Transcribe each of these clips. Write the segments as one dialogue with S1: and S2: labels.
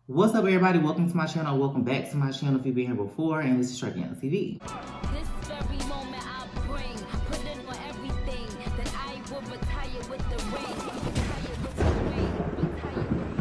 S1: What's up, everybody? Welcome to my channel. Welcome back to my channel if you've been here before, and this is Straight Young TV.
S2: This very moment I bring, put in on everything that I will retire with the ring. Retire with the ring. Retire with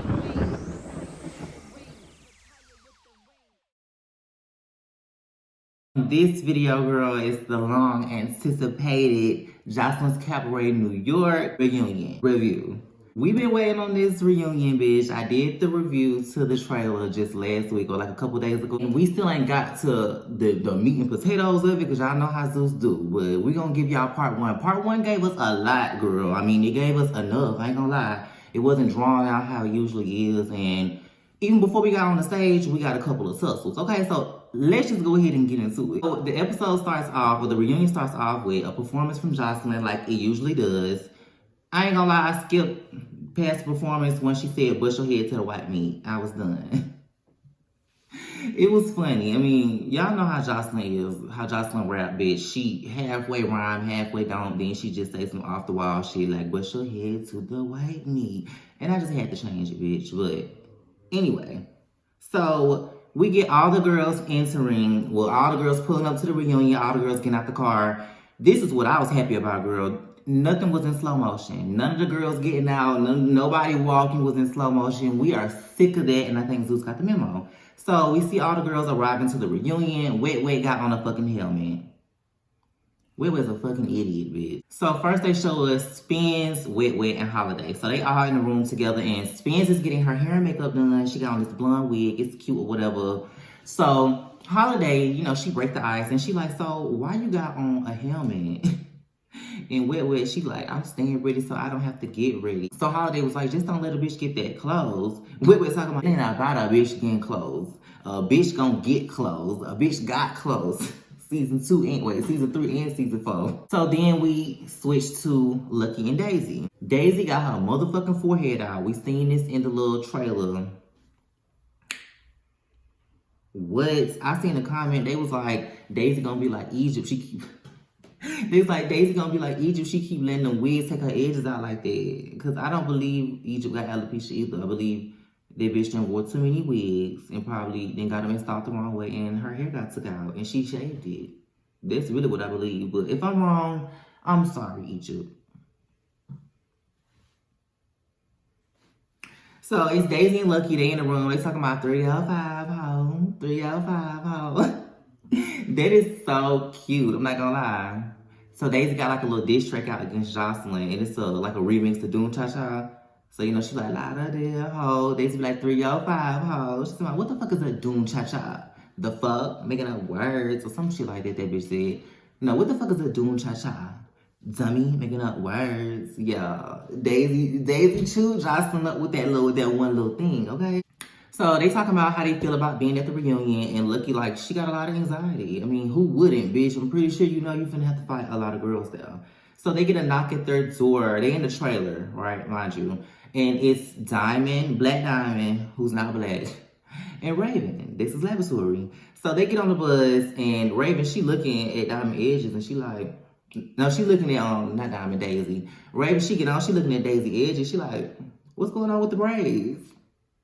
S2: the ring.
S1: This video, girl, is the long anticipated Joseline's Cabaret New York reunion review. We've been waiting on this reunion, bitch. I did the review to the trailer just last week or like a couple days ago. And we still ain't got to the meat and potatoes of it because y'all know how Zeus do. But we gonna give y'all part one. Part one gave us a lot, girl. I mean, it gave us enough. I ain't gonna lie. It wasn't drawn out how it usually is. And even before we got on the stage, we got a couple of tussles. Okay, so let's just go ahead and get into it. So the episode starts off, or the reunion starts off with a performance from Joseline like it usually does. I ain't gonna lie, I skipped past the performance when she said, "Bush your head to the white meat." I was done. It was funny. I mean, y'all know how Joseline is, how Joseline rap, bitch. She halfway rhyme, halfway don't, then she just say some off the wall shit like, "Bush your head to the white meat." And I just had to change it, bitch. But anyway, so we get all the girls entering, well, all the girls pulling up to the reunion, all the girls getting out the car. This is what I was happy about, girl. Nothing was in slow motion. None of the girls getting out, nobody walking was in slow motion. We are sick of that, and I think Zeus got the memo. So we see all the girls arriving to the reunion. Wet got on a fucking helmet. Wet was a fucking idiot, bitch. So first they show us Spins, Wet, and Holiday. So they all in the room together, and Spins is getting her hair and makeup done. She got on this blonde wig. It's cute or whatever. So Holiday, you know, she break the ice, and she like, "So why you got on a helmet?" And Wet, she like, "I'm staying ready so I don't have to get ready." So Holiday was like, "Just don't let a bitch get that clothes." Wet talking about, "Ain't about a bitch getting clothes. A bitch gonna get clothes. A bitch got clothes." Season 2 and season 3 and season 4. So then we switch to Lucky and Daisy. Daisy got her motherfucking forehead out. We seen this in the little trailer. What? I seen a comment, they was like, Daisy gonna be like Egypt. They was like, Daisy gonna be like Egypt. She keep letting them wigs take her edges out like that. Cause I don't believe Egypt got alopecia either. I believe that bitch done wore too many wigs and probably then got them installed the wrong way and her hair got took out and she shaved it. That's really what I believe. But if I'm wrong, I'm sorry, Egypt. So it's Daisy and Lucky. They in the room. They talking about 305 ho. 305 ho. That is so cute. I'm not gonna lie. So Daisy got like a little diss track out against Joseline, and it's like a remix to Doom Cha Cha. So you know she like la da da ho. Daisy be like 305 ho. She's like, "What the fuck is a Doom Cha Cha? The fuck? Making up words or some shit like that." That bitch said. No, what the fuck is a Doom Cha Cha? Dummy, making up words. Yeah, Daisy chewed Joseline up with that one little thing. Okay. So they talking about how they feel about being at the reunion, and Lucky like she got a lot of anxiety. I mean, who wouldn't, bitch? I'm pretty sure you know you finna have to fight a lot of girls there. So they get a knock at their door. They in the trailer, right, mind you, and it's Diamond, Black Diamond, who's not black, and Raven. This is Laboratory. So they get on the bus, and Raven, she looking at Diamond edges, and she like, no, she looking at not Diamond, Daisy. Raven, she get on, she looking at Daisy edges. She like, "What's going on with the braids?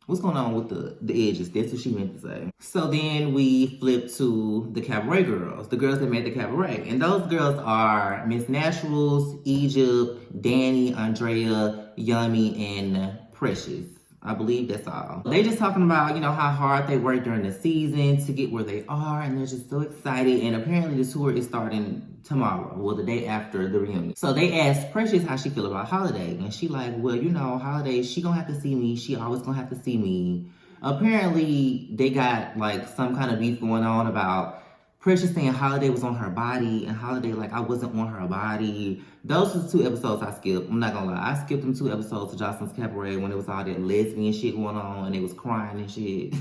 S1: What's going on with the edges?" That's what she meant to say. So then we flip to the Cabaret girls, the girls that made the Cabaret. And those girls are Miss Naturals, Egypt, Danny, Andrea, Yummy, and Precious. I believe that's all. They just talking about, you know, how hard they worked during the season to get where they are, and they're just so excited. And apparently the tour is starting tomorrow, well, the day after the reunion. So they asked Precious how she feel about Holiday, and she like, "Well, you know, Holiday, she gonna have to see me. She always gonna have to see me." Apparently they got like some kind of beef going on about Precious saying Holiday was on her body, and Holiday like, "I wasn't on her body." Those are the 2 episodes I skipped. I'm not gonna lie. I skipped them 2 episodes of Joseline's Cabaret when it was all that lesbian shit going on and they was crying and shit.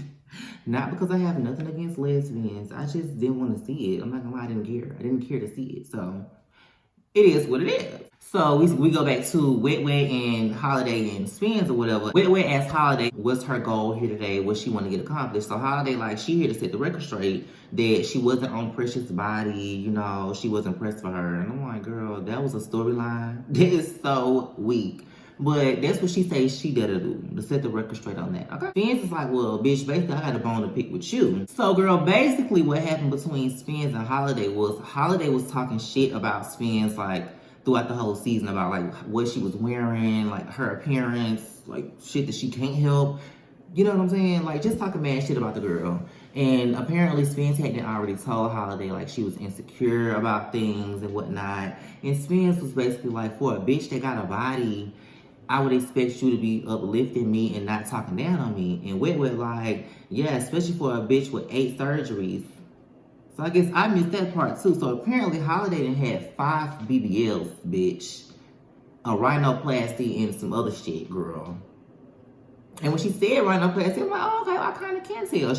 S1: Not because I have nothing against lesbians. I just didn't want to see it. I'm not gonna lie, I didn't care. I didn't care to see it. So it is what it is. So we go back to Wet and Holiday and Spins or whatever. Wet asked Holiday what's her goal here today, what she want to get accomplished. So Holiday like, she here to set the record straight that she wasn't on Precious' body, you know, she wasn't pressed for her. And I'm like, girl, that was a storyline. That is so weak. But that's what she says she did to do, to set the record straight on that, okay? Spence is like, well, bitch, basically, I got a bone to pick with you. So, girl, basically what happened between Spence and Holiday was talking shit about Spence, like, throughout the whole season, about, like, what she was wearing, like, her appearance, like, shit that she can't help. You know what I'm saying? Like, just talking mad shit about the girl. And apparently Spence hadn't already told Holiday, like, she was insecure about things and whatnot. And Spence was basically like, for a bitch that got a body, I would expect you to be uplifting me and not talking down on me. And Wet like, yeah, especially for a bitch with 8 surgeries. So I guess I missed that part too. So apparently Holiday done had 5 BBLs, bitch. A rhinoplasty and some other shit, girl. And when she said rhinoplasty, I'm like, oh, okay, I kind of can tell.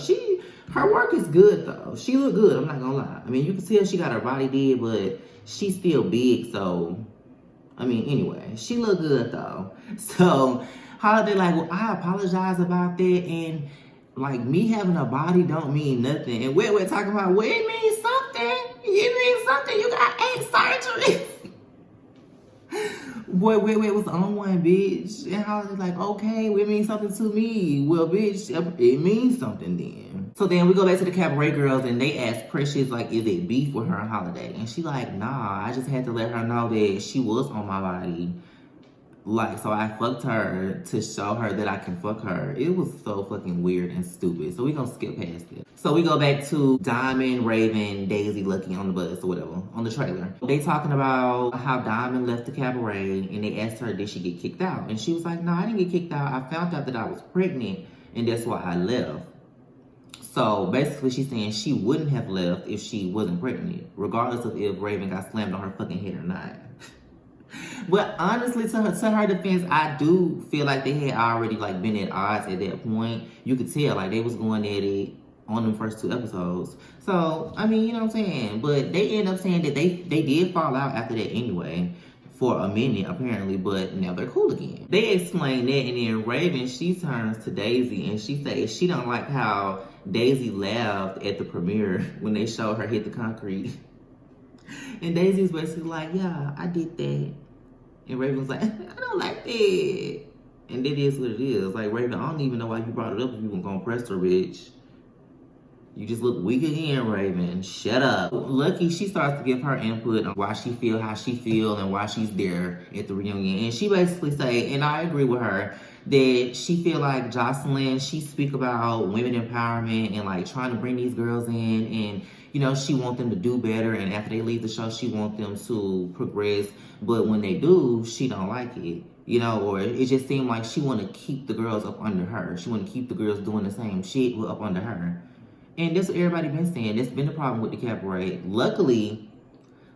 S1: Her work is good though. She look good, I'm not gonna lie. I mean, you can tell she got her body did, but she's still big, so I mean, anyway, she look good though. So Holiday like, well, I apologize about that, and like me having a body don't mean nothing. And we're talking about, well, it means something. It means something. You got 8 surgeries. Boy, Wet was on one, bitch. And Holly's like, okay, it means something to me. Well, bitch, it means something then. So then we go back to the Cabaret girls and they ask Precious, like, is it beef with her and Holiday? And she like, nah, I just had to let her know that she was on my body. Like, so I fucked her to show her that I can fuck her. It was so fucking weird and stupid. So we gonna skip past it. So we go back to Diamond, Raven, Daisy, Lucky on the bus or whatever, on the trailer. They talking about how Diamond left the Cabaret and they asked her, did she get kicked out? And she was like, no, I didn't get kicked out. I found out that I was pregnant and that's why I left. So basically she's saying she wouldn't have left if she wasn't pregnant, regardless of if Raven got slammed on her fucking head or not. But honestly, to her defense, I do feel like they had already like been at odds at that point. You could tell like they was going at it on them first 2 episodes. So I mean, you know what I'm saying. But they end up saying that they did fall out after that anyway, for a minute apparently. But now they're cool again. They explain that, and then Raven, she turns to Daisy and she says she don't like how Daisy laughed at the premiere when they showed her hit the concrete. And Daisy's basically like, yeah, I did that. And Raven was like, I don't like that. And that is what it is. Like, Raven, I don't even know why you brought it up if you weren't gonna press her, bitch. You just look weak again, Raven. Shut up. Lucky, she starts to give her input on why she feel how she feel and why she's there at the reunion. And she basically say, and I agree with her, that she feel like Joseline, she speak about women empowerment and like trying to bring these girls in, and you know, she want them to do better, and after they leave the show, she want them to progress. But when they do, she don't like it, you know, or it just seemed like she want to keep the girls up under her. She want to keep the girls doing the same shit up under her. And that's what everybody been saying. That's been the problem with the Cabaret. Luckily,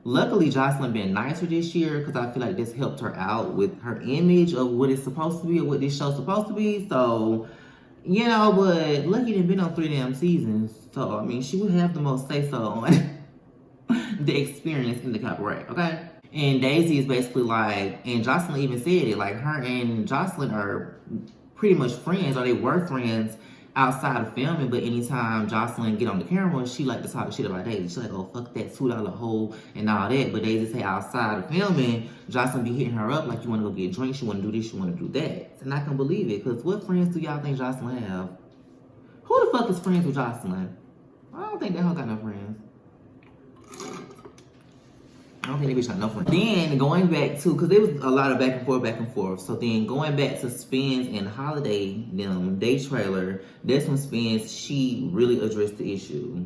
S1: Joseline been nicer this year because I feel like this helped her out with her image of what it's supposed to be or what this show's supposed to be. So, you know, but Lucky done been on 3 damn seasons. So, I mean, she would have the most say-so on the experience in the Cabaret, okay? And Daisy is basically like, and Joseline even said it, like her and Joseline are pretty much friends, or they were friends outside of filming, but anytime Joseline get on the camera, she like to talk shit about Daisy. She like, oh, fuck that $2 hole and all that. But Daisy say outside of filming, Joseline be hitting her up like, you want to go get drinks, you want to do this, you want to do that. And I can believe it, because what friends do y'all think Joseline have? Who the fuck is friends with Joseline? I don't think that hoe got no friends. I don't think that bitch got no friends. Then going back to, because there was a lot of back and forth. So then going back to Spence and Holiday, them day trailer, that's when Spence, she really addressed the issue.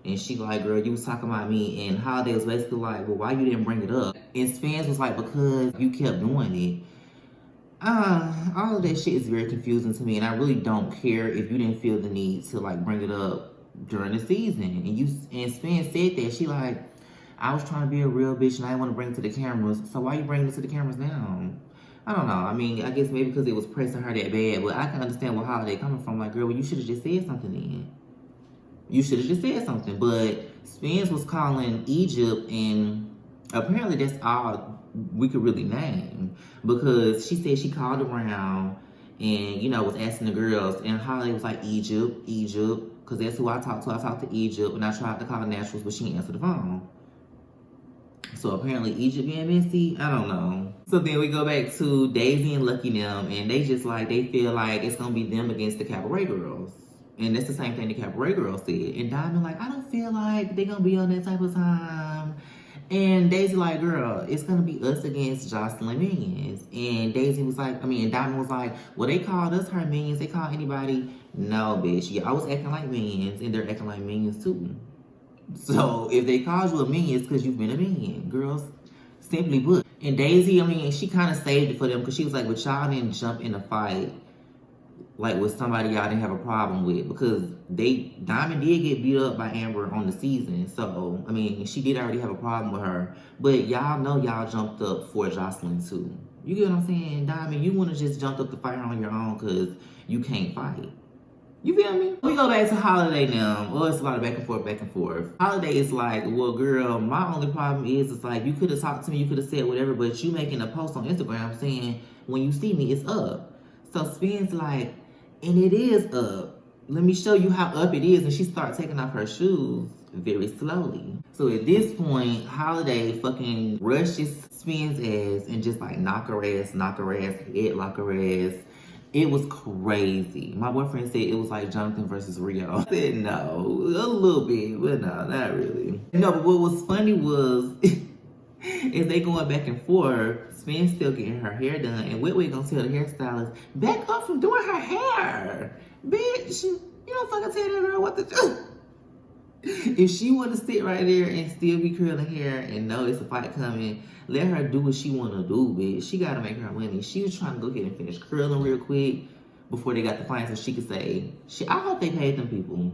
S1: And she like, girl, you was talking about me. And Holiday was basically like, well, why you didn't bring it up? And Spence was like, because you kept doing it. All of that shit is very confusing to me. And I really don't care if you didn't feel the need to like bring it up during the season. And Spence said that. She like, I was trying to be a real bitch and I didn't want to bring it to the cameras. So why you bringing it to the cameras now? I don't know. I mean, I guess maybe because it was pressing her that bad. But I can understand where Holiday coming from. Like, girl, well, you should have just said something then. You should have just said something. But Spence was calling Egypt, and apparently that's all we could really name. Because she said she called around and, you know, was asking the girls. And Holiday was like, Egypt. Because that's who I talked to. I talked to Egypt. And I tried to call Naturals, but she didn't answer the phone. So apparently Egypt being messy, I don't know. So then we go back to Daisy and Lucky them, and they just like, they feel like it's gonna be them against the Cabaret girls. And that's the same thing the Cabaret girls said. And Diamond like, I don't feel like they're gonna be on that type of time. And Daisy like, girl, it's gonna be us against Joseline minions. And Daisy was like, and Diamond was like, well, they called us her minions. They called anybody. No, bitch. Yeah, I was acting like minions, and they're acting like minions too. So if they called you a minion, it's because you've been a minion, girls. Simply put. And Daisy, she kind of saved it for them because she was like, but y'all didn't jump in a fight like with somebody y'all didn't have a problem with, because Diamond did get beat up by Amber on the season. So she did already have a problem with her, but y'all know y'all jumped up for Joseline too. You get what I'm saying? Diamond, you wouldn't have just jumped up to fight her on your own because you can't fight. You feel me? We go back to Holiday now. Well, it's a lot of back and forth, back and forth. Holiday is like, well, girl, my only problem is, it's like, you could have talked to me, you could have said whatever, but you making a post on Instagram saying, when you see me, it's up. So Spin's like, and it is up. Let me show you how up it is. And she starts taking off her shoes very slowly. So at this point, Holiday fucking rushes Spin's ass and just like knock her ass, headlock her ass. It was crazy. My boyfriend said it was like Jonathan versus Rio. I said no, a little bit, but no, not really. No, but what was funny was, is they going back and forth, Spin's still getting her hair done, and Whitway gonna tell the hairstylist, back up from doing her hair. Bitch, you don't fucking tell that girl what to do. If she want to sit right there and still be curling hair and know it's a fight coming, let her do what she want to do, bitch. She got to make her money. She was trying to go ahead and finish curling real quick before they got the fight so she could say, I hope they paid them people.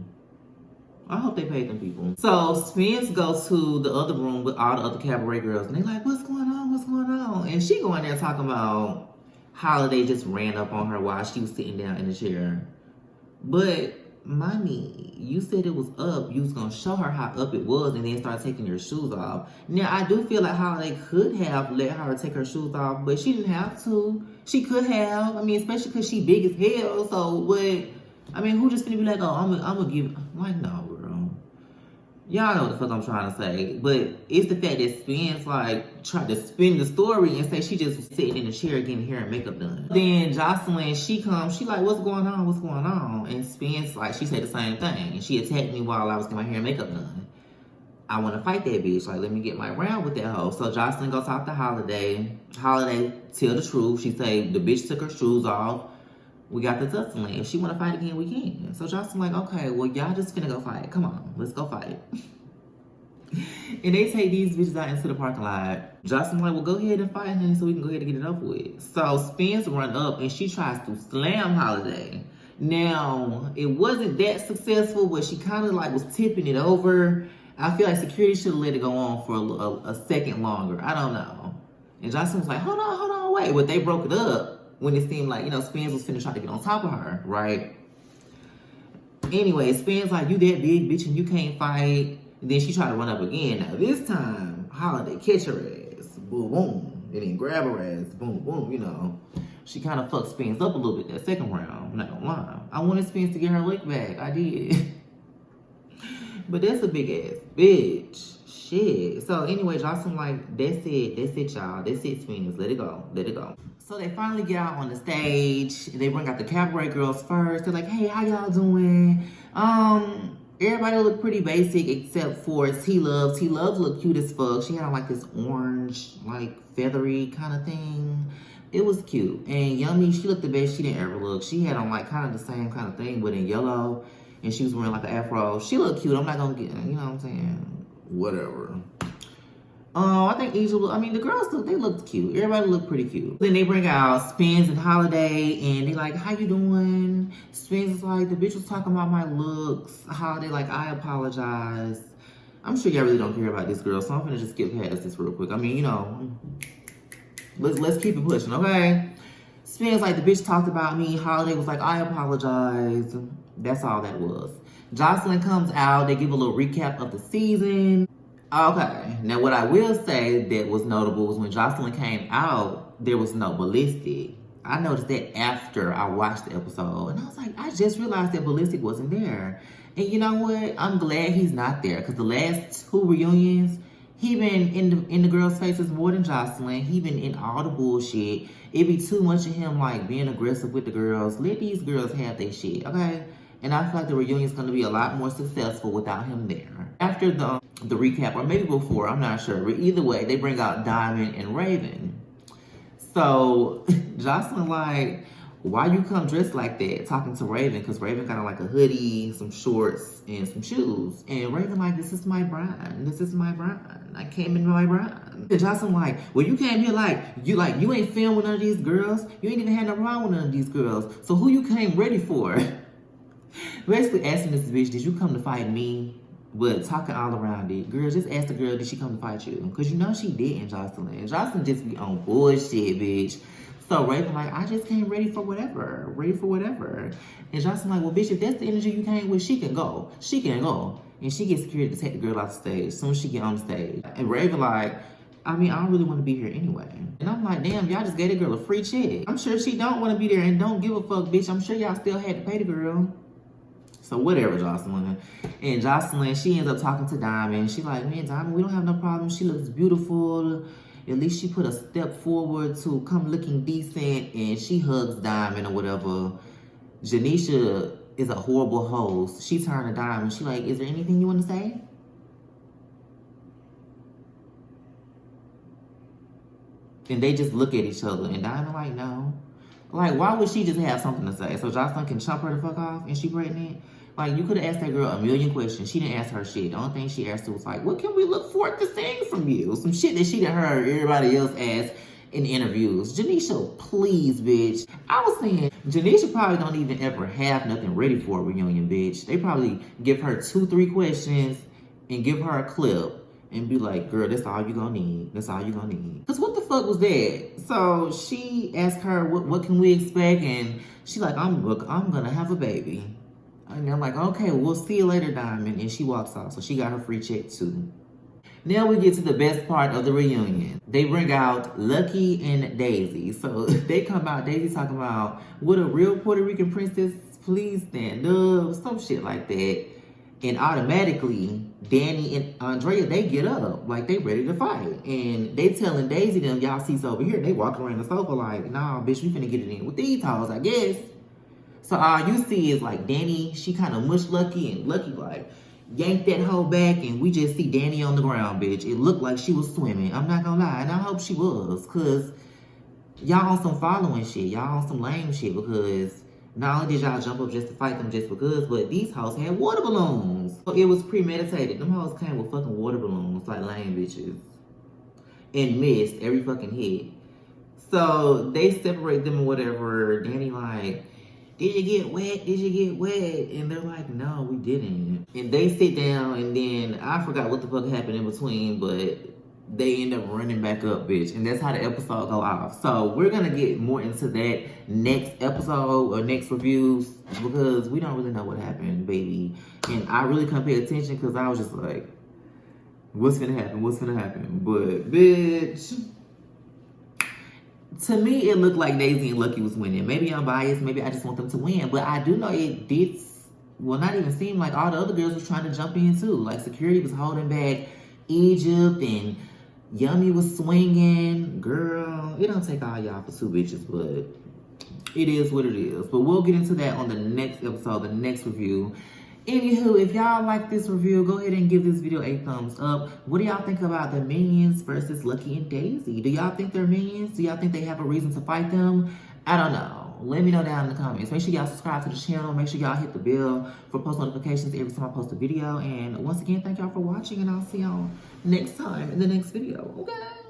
S1: I hope they paid them people. So Spence goes to the other room with all the other Cabaret girls, and they like, what's going on? What's going on? And she going there talking about Holiday just ran up on her while she was sitting down in the chair. But mommy, you said it was up. You was gonna show her how up it was and then start taking your shoes off. Now, I do feel like Holiday could have let her take her shoes off, but she didn't have to. She could have. Especially because she big as hell. So, what? Who just gonna be like, oh, I'm gonna give. Like, no, girl. Y'all know what the fuck I'm trying to say. But it's the fact that Spence, like, tried to spin the story and say she just was sitting in the chair getting hair and makeup done. Then Joseline, she comes, she like, what's going on? What's going on? And Spence, like, she said the same thing. And she attacked me while I was getting my hair and makeup done. I want to fight that bitch. Like, let me get my round with that hoe. So Joseline goes talk to Holiday. Holiday tell the truth. She say the bitch took her shoes off. We got the tussling. If she want to fight again, we can. So Joseline like, okay, well, y'all just finna go fight. Come on, let's go fight. And they take these bitches out into the parking lot. Joseline like, well, go ahead and fight, honey, so we can go ahead and get it over with. So Spence run up and she tries to slam Holiday. Now, it wasn't that successful, but she kind of like was tipping it over. I feel like security should have let it go on for a second longer. I don't know. And Joseline was like, hold on, wait. But they broke it up when it seemed like, Spence was finna try to get on top of her, right? Anyway, Spence like, you that big, bitch, and you can't fight. And then she tried to run up again. Now, this time, Holiday catch her ass. Boom, boom. And then grab her ass. Boom, boom, She kind of fucked Spence up a little bit that second round. I'm not gonna lie. I wanted Spence to get her lick back. I did. But that's a big ass bitch. Shit. So anyway, Joseline like, that's it, y'all. That's it, Spence. Let it go. So they finally get out on the stage. They bring out the Cabaret girls first. They're like, hey, how y'all doing? Everybody looked pretty basic except for T-Love. T-Love looked cute as fuck. She had on like this orange, like feathery kind of thing. It was cute. And Yummy, she looked the best she didn't ever look. She had on like kind of the same kind of thing, but in yellow. And she was wearing like an afro. She looked cute. I'm not gonna get, you know what I'm saying? Whatever. I think the girls, they looked cute. Everybody looked pretty cute. Then they bring out Spence and Holiday, and they like, how you doing? Spence is like, the bitch was talking about my looks. Holiday like, I apologize. I'm sure y'all really don't care about this girl, so I'm gonna just skip past this real quick. Let's keep it pushing, okay? Spence like, the bitch talked about me. Holiday was like, I apologize. That's all that was. Joseline comes out. They give a little recap of the season. Okay, now what I will say that was notable was when Joseline came out, there was no ballistic. I noticed that after I watched the episode, and I was like, I just realized that ballistic wasn't there. And you know what? I'm glad he's not there, because the last two reunions, He been in the girls' faces more than Joseline. He been in all the bullshit. It be too much of him like being aggressive with the girls. Let these girls have their shit, okay? And I feel like the reunion's gonna be a lot more successful without him there. After the recap, or maybe before, I'm not sure. But either way, they bring out Diamond and Raven. So Joseline like, why you come dressed like that? Talking to Raven, because Raven got on like a hoodie, some shorts, and some shoes. And Raven like, this is my brand. This is my brand. I came in my brand. And Joseline like, well, you came here you ain't filmed with none of these girls. You ain't even had no problem with none of these girls. So who you came ready for? Basically asking this bitch, did you come to fight me? But talking all around it. Girl, just ask the girl, did she come to fight you? Because you know she didn't, Joseline. Joseline just be on bullshit, bitch. So Raven like, I just came ready for whatever. Ready for whatever. And Joseline like, well, bitch, if that's the energy you came with, she can go. She can go. And she gets scared to take the girl off the stage as soon as she get on the stage. And Raven like, I mean, I don't really want to be here anyway. And I'm like, damn, y'all just gave the girl a free check. I'm sure she don't want to be there and don't give a fuck, bitch. I'm sure y'all still had to pay the girl. So whatever, Joseline. And Joseline, she ends up talking to Diamond. She like, man, Diamond, we don't have no problem. She looks beautiful. At least she put a step forward to come looking decent. And she hugs Diamond or whatever. Janisha is a horrible host. She turned to Diamond. She like, is there anything you want to say? And they just look at each other. And Diamond like, no. Like, why would she just have something to say? So Joseline can chump her the fuck off and she pregnant? Like, you could have asked that girl a million questions. She didn't ask her shit. The only thing she asked her was like, what can we look forward to seeing from you? Some shit that she done heard everybody else ask in interviews. Janisha, please, bitch. I was saying, Janisha probably don't even ever have nothing ready for a reunion, bitch. They probably give her 2-3 questions and give her a clip and be like, girl, that's all you gonna need. That's all you gonna need. Because what the fuck was that? So she asked her, what can we expect? And she like, I'm gonna have a baby. And I'm like, okay, we'll see you later, Diamond. And she walks off. So she got her free check too. Now we get to the best part of the reunion. They bring out Lucky and Daisy. So they come out, Daisy talking about, would a real Puerto Rican princess please stand up? Some shit like that. And automatically, Danny and Andrea, they get up. Like, they ready to fight. And they telling Daisy them, y'all seats over here. They walking around the sofa like, nah, bitch, we finna get it in with these hoes, I guess. So all you see is, like, Danny, she kind of mushed Lucky. And Lucky, like, yanked that hoe back. And we just see Danny on the ground, bitch. It looked like she was swimming. I'm not gonna lie. And I hope she was. Because y'all on some following shit. Y'all on some lame shit. Because not only did y'all jump up just to fight them just because, but these hoes had water balloons. So it was premeditated. Them hoes came with fucking water balloons like lame bitches. And missed every fucking hit. So they separate them or whatever. Danny like, did you get wet? Did you get wet? And they're like, no, we didn't. And they sit down and then I forgot what the fuck happened in between, but they end up running back up, bitch. And that's how the episode go off. So we're gonna get more into that next episode or next reviews because we don't really know what happened, baby. And I really couldn't pay attention because I was just like, what's gonna happen? What's gonna happen? But bitch, to me, it looked like Daisy and Lucky was winning. Maybe I'm biased. Maybe I just want them to win. But I do know it did, well, not even seem like all the other girls was trying to jump in too. Like security was holding back Egypt and Yummy was swinging. Girl, it don't take all y'all for 2 bitches, but it is what it is. But we'll get into that on the next episode, the next review. Anywho, if y'all like this review, go ahead and give this video a thumbs up. What do y'all think about the minions versus Lucky and Daisy? Do y'all think they're minions? Do y'all think they have a reason to fight them? I don't know. Let me know down in the comments. Make sure y'all subscribe to the channel. Make sure y'all hit the bell for post notifications every time I post a video. And once again, thank y'all for watching, and I'll see y'all next time in the next video. Okay?